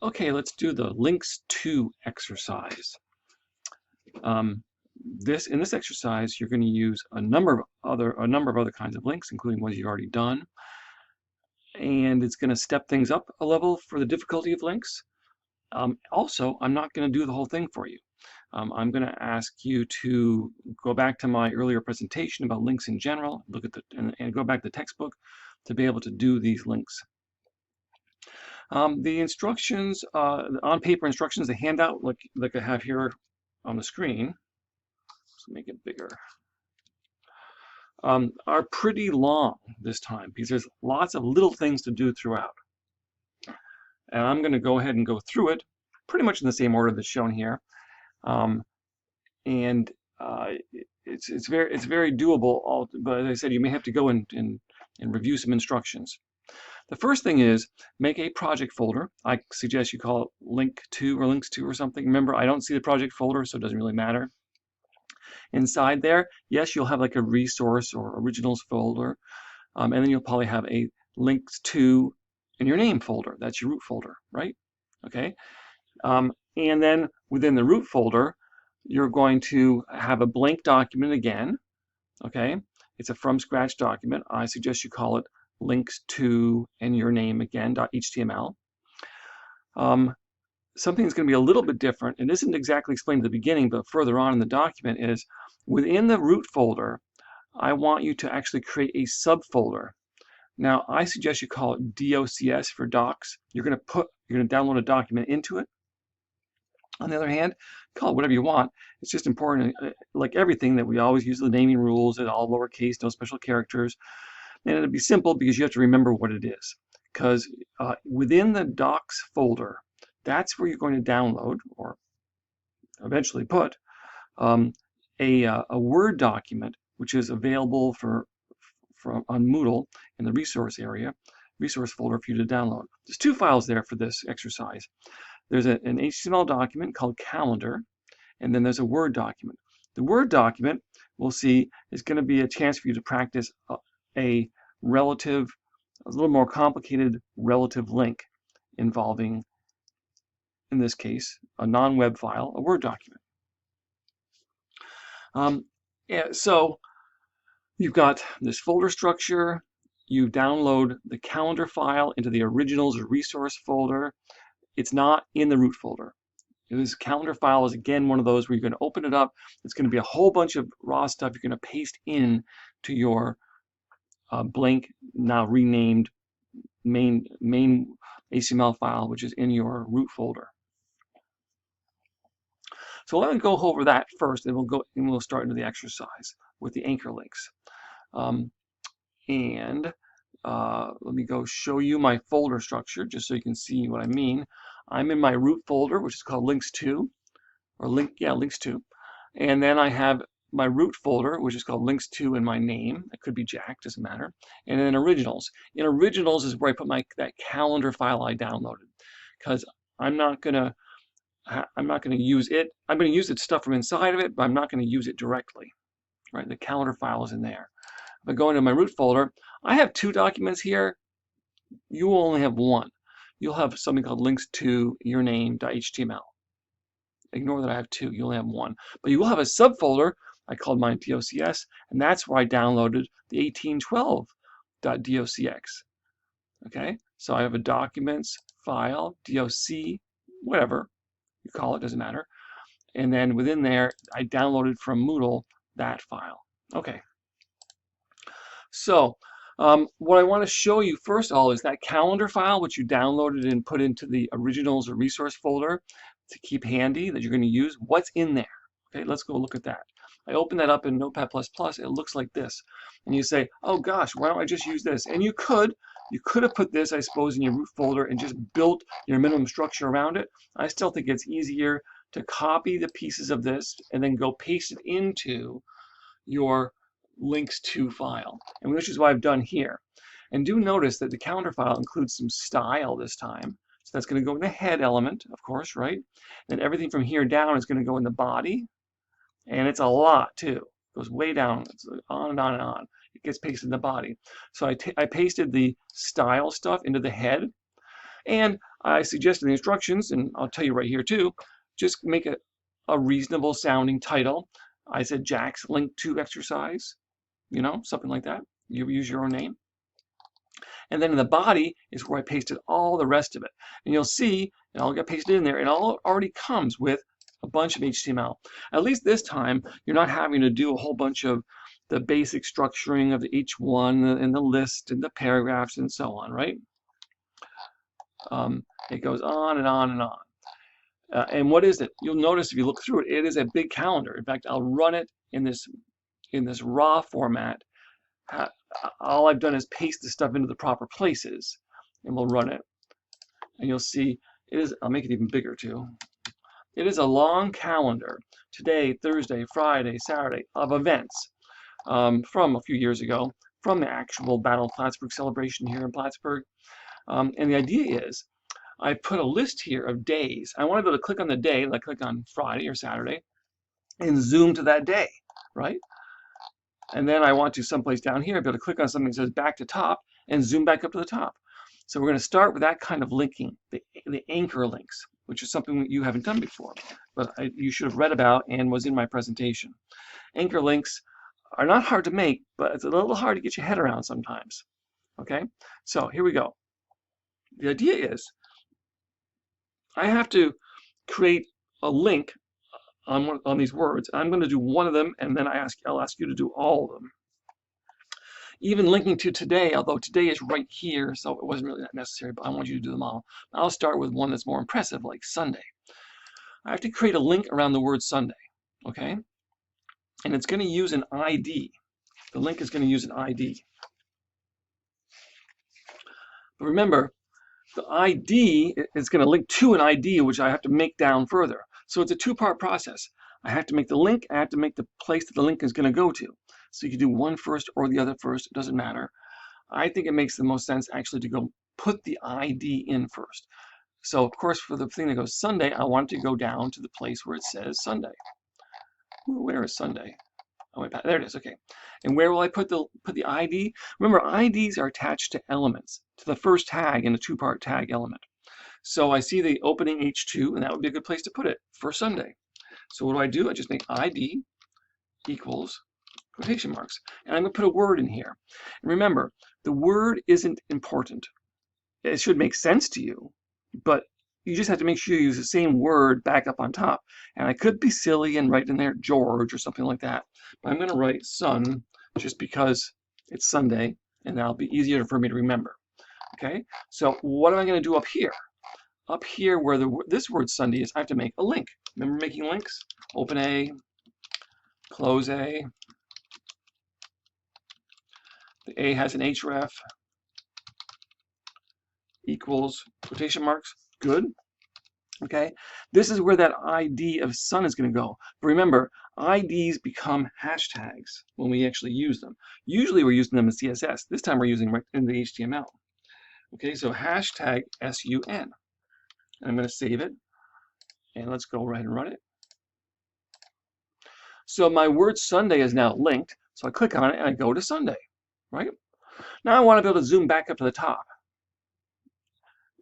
Okay, let's do the links to exercise. In this exercise, you're going to use a number of other kinds of links, including ones you've already done, and it's going to step things up a level for the difficulty of links. Also, I'm not going to do the whole thing for you. I'm going to ask you to go back to my earlier presentation about links in general, look at and go back to the textbook to be able to do these links. The instructions, on-paper instructions, the handout, like I have here on the screen, let's make it bigger, are pretty long this time because there's lots of little things to do throughout. And I'm going to go ahead and go through it pretty much in the same order that's shown here. It's very doable, but as I said, you may have to go and review some instructions. The first thing is make a project folder. I suggest you call it link to or links to or something. Remember, I don't see the project folder, so it doesn't really matter. Inside there, yes, you'll have like a resource or originals folder, and then you'll probably have a links to in your name folder. That's your root folder, right? Okay. And then within the root folder, you're going to have a blank document again. Okay. It's a from scratch document. I suggest you call it links to and your name again .html. Something that's going to be a little bit different, and isn't exactly explained at the beginning, but further on in the document, is within the root folder, I want you to actually create a subfolder. Now, I suggest you call it DOCS for docs. You're going to download a document into it. On the other hand, call it whatever you want. It's just important, like everything, that we always use the naming rules in all lowercase, no special characters. And it'll be simple because you have to remember what it is. Because within the docs folder, that's where you're going to download or eventually put a Word document, which is available on Moodle in the resource folder for you to download. There's two files there for this exercise. There's an HTML document called calendar, and then there's a Word document. The Word document, we'll see, is going to be a chance for you to practice a little more complicated relative link involving, in this case, a non-web file, a Word document. So you've got this folder structure. You download the calendar file into the originals or resource folder. It's not in the root folder. This calendar file is, again, one of those where you're going to open it up. It's going to be a whole bunch of raw stuff you're going to paste in to your blank, now renamed main HTML file, which is in your root folder. So let me go over that first, and we'll start into the exercise with the anchor links. Let me go show you my folder structure just so you can see what I mean. I'm in my root folder, which is called links to, links to, and then I have my root folder, which is called links to in my name. It could be Jack, doesn't matter. And then originals. In originals is where I put that calendar file I downloaded, because I'm not going to use it. I'm going to use the stuff from inside of it, but I'm not going to use it directly. Right? The calendar file is in there. If I go into my root folder, I have two documents here. You will only have one. You'll have something called links to your name.html. Ignore that I have two. You only have one. But you will have a subfolder. I called mine DOCS, and that's where I downloaded the 1812.docx. Okay? So I have a documents file, DOC, whatever you call it, doesn't matter. And then within there, I downloaded from Moodle that file. Okay. So what I want to show you first of all is that calendar file, which you downloaded and put into the originals or resource folder to keep handy that you're going to use. What's in there? Okay, let's go look at that. I open that up in Notepad++. It looks like this. And you say, oh gosh, why don't I just use this? And you could have put this, I suppose, in your root folder and just built your minimum structure around it. I still think it's easier to copy the pieces of this and then go paste it into your links to file, and which is what I've done here. And do notice that the calendar file includes some style this time. So that's going to go in the head element, of course, right? And everything from here down is going to go in the body. And it's a lot, too. It goes way down. It's on and on and on. It gets pasted in the body. So I pasted the style stuff into the head. And I suggested the instructions, and I'll tell you right here too, just make it a reasonable sounding title. I said Jack's link to exercise, you know, something like that. You use your own name. And then in the body is where I pasted all the rest of it. And you'll see it all got pasted in there. It all already comes with a bunch of HTML. At least this time, you're not having to do a whole bunch of the basic structuring of the H1 and the list and the paragraphs and so on, right? It goes on and on and on. And what is it? You'll notice if you look through it, it is a big calendar. In fact, I'll run it in this raw format. All I've done is paste the stuff into the proper places, and we'll run it. And you'll see it is. I'll make it even bigger too. It is a long calendar. Today, Thursday, Friday, Saturday of events from a few years ago, from the actual Battle of Plattsburgh celebration here in Plattsburgh. And the idea is, I put a list here of days. I want to be able to click on the day, like click on Friday or Saturday, and zoom to that day, right? And then I want to someplace down here be able to click on something that says back to top and zoom back up to the top. So we're going to start with that kind of linking, the anchor links, which is something that you haven't done before, but you should have read about and was in my presentation. Anchor links are not hard to make, but it's a little hard to get your head around sometimes. Okay, so here we go. The idea is I have to create a link on these words. I'm going to do one of them, and then I'll ask you to do all of them. Even linking to today, although today is right here, so it wasn't really that necessary, but I want you to do them all. I'll start with one that's more impressive, like Sunday. I have to create a link around the word Sunday, okay? And it's going to use an ID. The link is going to use an ID. But remember, the ID is going to link to an ID, which I have to make down further. So it's a two-part process. I have to make the link, I have to make the place that the link is going to go to. So you can do one first or the other first, it doesn't matter. I think it makes the most sense actually to go put the ID in first. So of course for the thing that goes Sunday, I want it to go down to the place where it says Sunday. Where is Sunday? Oh wait, there it is, okay. And where will I put the ID? Remember, IDs are attached to elements, to the first tag in a two-part tag element. So I see the opening H2, and that would be a good place to put it for Sunday. So what do? I just make ID equals quotation marks. And I'm going to put a word in here. And remember, the word isn't important. It should make sense to you, but you just have to make sure you use the same word back up on top. And I could be silly and write in there George or something like that. But I'm going to write sun just because it's Sunday, and that'll be easier for me to remember. Okay, so what am I going to do up here? Up here where this word Sunday is, I have to make a link. Remember making links? Open A, close A. The A has an href, equals quotation marks. Good. Okay, this is where that ID of sun is going to go. But remember, IDs become hashtags when we actually use them. Usually we're using them in CSS. This time we're using them in the HTML. Okay, so hashtag SUN. And I'm going to save it. And let's go right and run it. So my word Sunday is now linked. So I click on it and I go to Sunday, right? Now I want to be able to zoom back up to the top.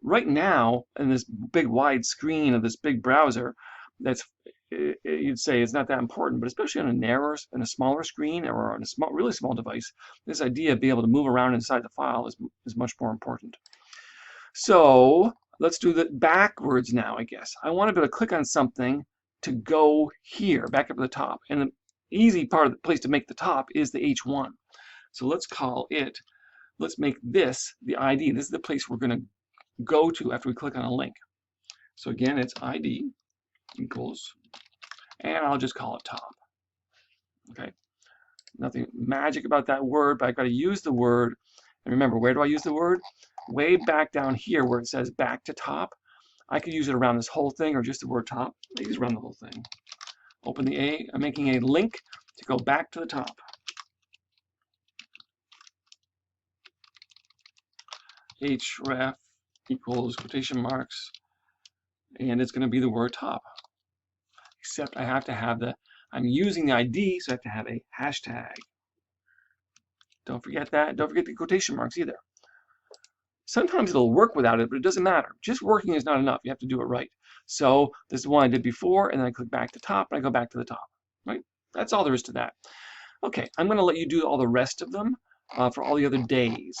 Right now, in this big wide screen of this big browser, you'd say it's not that important, but especially on a smaller screen or on a really small device, this idea of being able to move around inside the file is much more important. So let's do that backwards now, I guess. I want to be able to click on something to go here, back up to the top. And the easy part of the place to make the top is the H1. So let's make this the ID. This is the place we're going to go to after we click on a link. So again, it's ID equals, and I'll just call it top. Okay, nothing magic about that word, but I've got to use the word. And remember, where do I use the word? Way back down here where it says back to top. I could use it around this whole thing or just the word top. I use around the whole thing. Open the A. I'm making a link to go back to the top. href equals quotation marks, and it's going to be the word top. Except I have to have I'm using the ID, so I have to have a hashtag. Don't forget that. Don't forget the quotation marks either. Sometimes it'll work without it, but it doesn't matter. Just working is not enough. You have to do it right. So this is the one I did before, and then I click back to the top, and I go back to the top, right? That's all there is to that. Okay, I'm going to let you do all the rest of them for all the other days.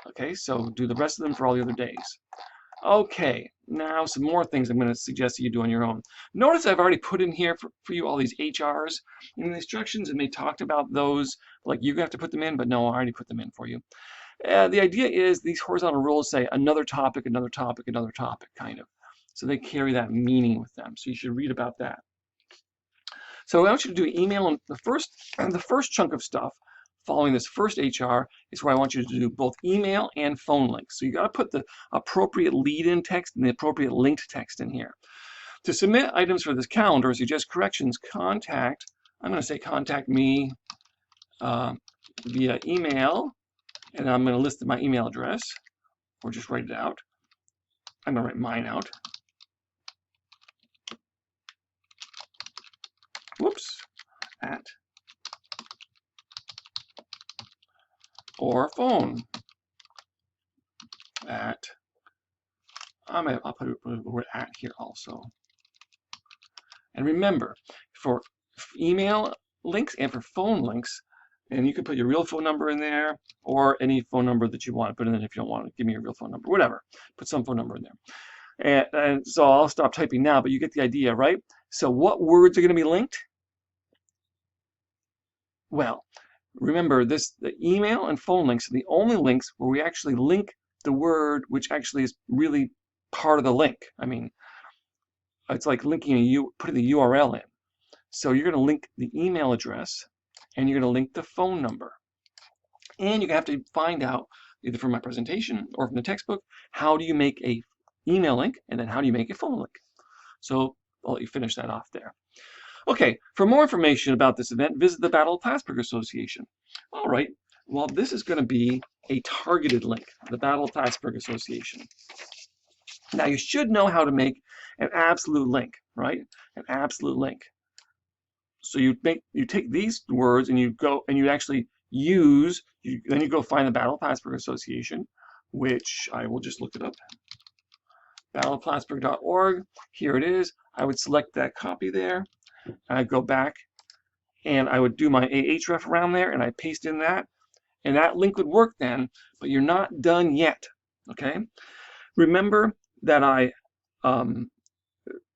Okay, so do the rest of them for all the other days. Okay, now some more things I'm going to suggest that you do on your own. Notice I've already put in here for you all these HRs in the instructions, and they talked about those, like you have to put them in, but no, I already put them in for you. The idea is these horizontal rules say another topic, another topic, another topic, kind of. So they carry that meaning with them. So you should read about that. So I want you to do email, and the first chunk of stuff following this first HR is where I want you to do both email and phone links. So you got to put the appropriate lead-in text and the appropriate linked text in here. To submit items for this calendar or suggest corrections, I'm going to say contact me via email. And I'm going to list my email address, or just write it out. I'm going to write mine out. Whoops. At. Or phone. At. I'll put the word at here also. And remember, for email links and for phone links, and you can put your real phone number in there, or any phone number that you want to put in. If you don't want to give me your real phone number, whatever, put some phone number in there. And so I'll stop typing now, but you get the idea, right? So what words are going to be linked? Well, remember the email and phone links are the only links where we actually link the word which actually is really part of the link. I mean, it's like linking putting the URL in. So you're going to link the email address, and you're going to link the phone number. And you're going to have to find out, either from my presentation or from the textbook, how do you make a email link, and then how do you make a phone link. So I'll let you finish that off there. Okay, for more information about this event, visit the Battle of Plattsburgh Association. All right, well, this is going to be a targeted link, the Battle of Plattsburgh Association. Now, you should know how to make an absolute link, right? An absolute link. So you take these words and you go and you actually then you go find the Battle of Plattsburgh Association, which I will just look it up. battleofplattsburgh.org. Here it is. I would select that copy there. I'd go back and I would do my ahref around there, and I paste in that, and that link would work then, but you're not done yet. Okay? Remember that I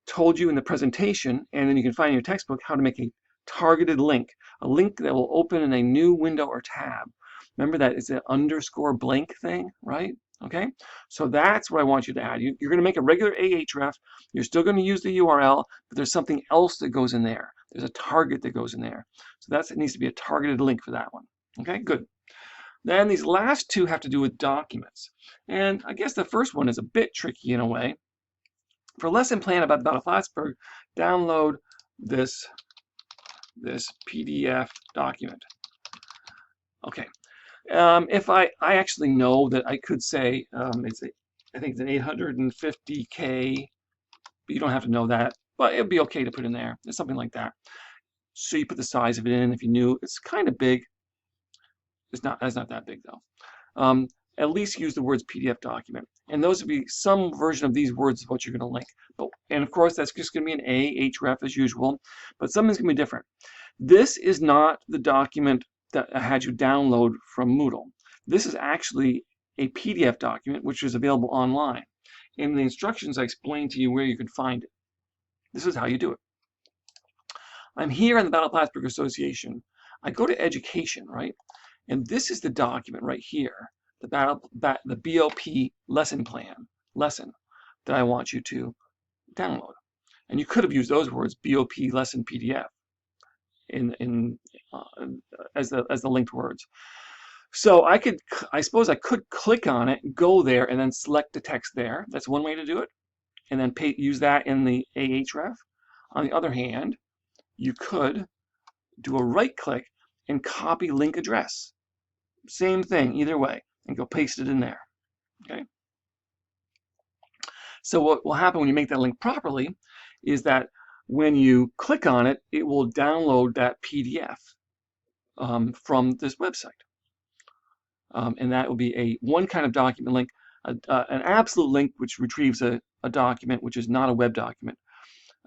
told you in the presentation, and then you can find in your textbook, how to make a targeted link, a link that will open in a new window or tab. Remember that it's an underscore blank thing, right? Okay, so that's what I want you to add. You're going to make a regular ahref. You're still going to use the URL, but there's something else that goes in there. There's a target that goes in there. So it needs to be a targeted link for that one. Okay, good. Then these last two have to do with documents. And I guess the first one is a bit tricky in a way. For a lesson plan about the Battle of Plattsburgh, download this PDF document. Okay. If I actually know that I could say I think it's an 850K, but you don't have to know that, but it'd be okay to put in there. It's something like that. So you put the size of it in if you knew. It's kind of big. It's not that big though. At least use the words PDF document. And those would be some version of these words is what you're going to link. And of course, that's just going to be an ahref as usual, but something's going to be different. This is not the document that I had you download from Moodle. This is actually a PDF document which is available online. In the instructions, I explained to you where you could find it. This is how you do it. I'm here in the Battle of Plattsburgh Association. I go to Education, right? And this is the document right here, the BOP lesson that I want you to download. And you could have used those words, BOP lesson PDF, as the linked words. So I suppose I could click on it, go there, and then select the text there. That's one way to do it, and then use that in the ahref. On the other hand, you could do a right click and copy link address. Same thing, either way, and go paste it in there. Okay. So what will happen when you make that link properly is that when you click on it, it will download that PDF from this website. and that will be one kind of document link, an absolute link which retrieves a document which is not a web document.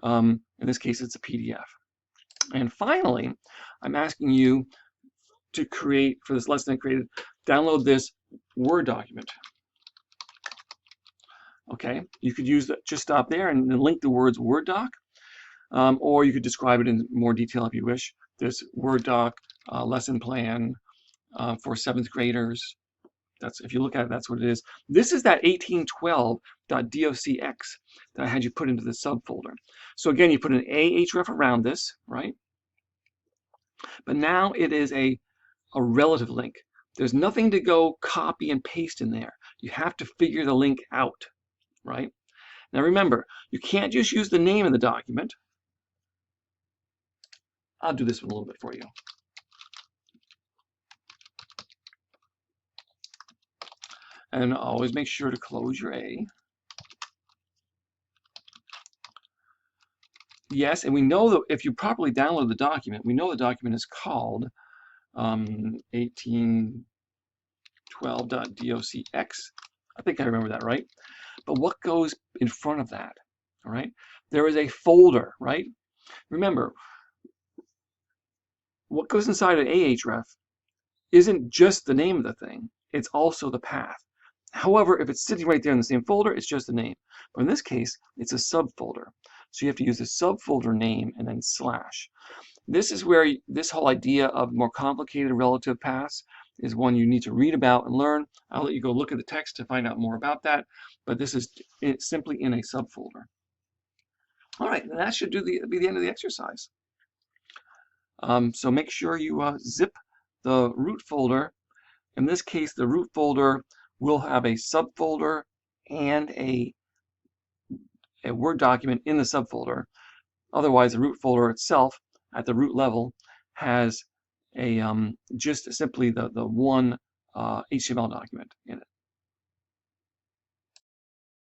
In this case, it's a PDF. And finally, I'm asking you to create, for this lesson I created, download this Word document. Okay, you could use that, just stop there and then link the words Word doc, or you could describe it in more detail if you wish. This Word doc lesson plan for 7th graders. That's, if you look at it, that's what it is. This is that 1812.docx that I had you put into the subfolder. So again, you put an ahref around this, right? But now it is a relative link. There's nothing to go copy and paste in there. You have to figure the link out, right? Now remember, you can't just use the name of the document. I'll do this one a little bit for you. And always make sure to close your A. Yes, and we know that if you properly download the document, we know the document is called 1812.docx. I think I remember that right. But what goes in front of that? All right, there is a folder, right? Remember, what goes inside an ahref isn't just the name of the thing, it's also the path. However, if it's sitting right there in the same folder, it's just the name. But in this case, it's a subfolder. So you have to use the subfolder name and then slash. This is where this whole idea of more complicated relative paths is one you need to read about and learn. I'll let you go look at the text to find out more about that. But this is simply in a subfolder. All right, and that should be the end of the exercise. So make sure you zip the root folder. In this case, the root folder will have a subfolder and a Word document in the subfolder. Otherwise, the root folder itself, at the root level, has a just simply the one HTML document in it.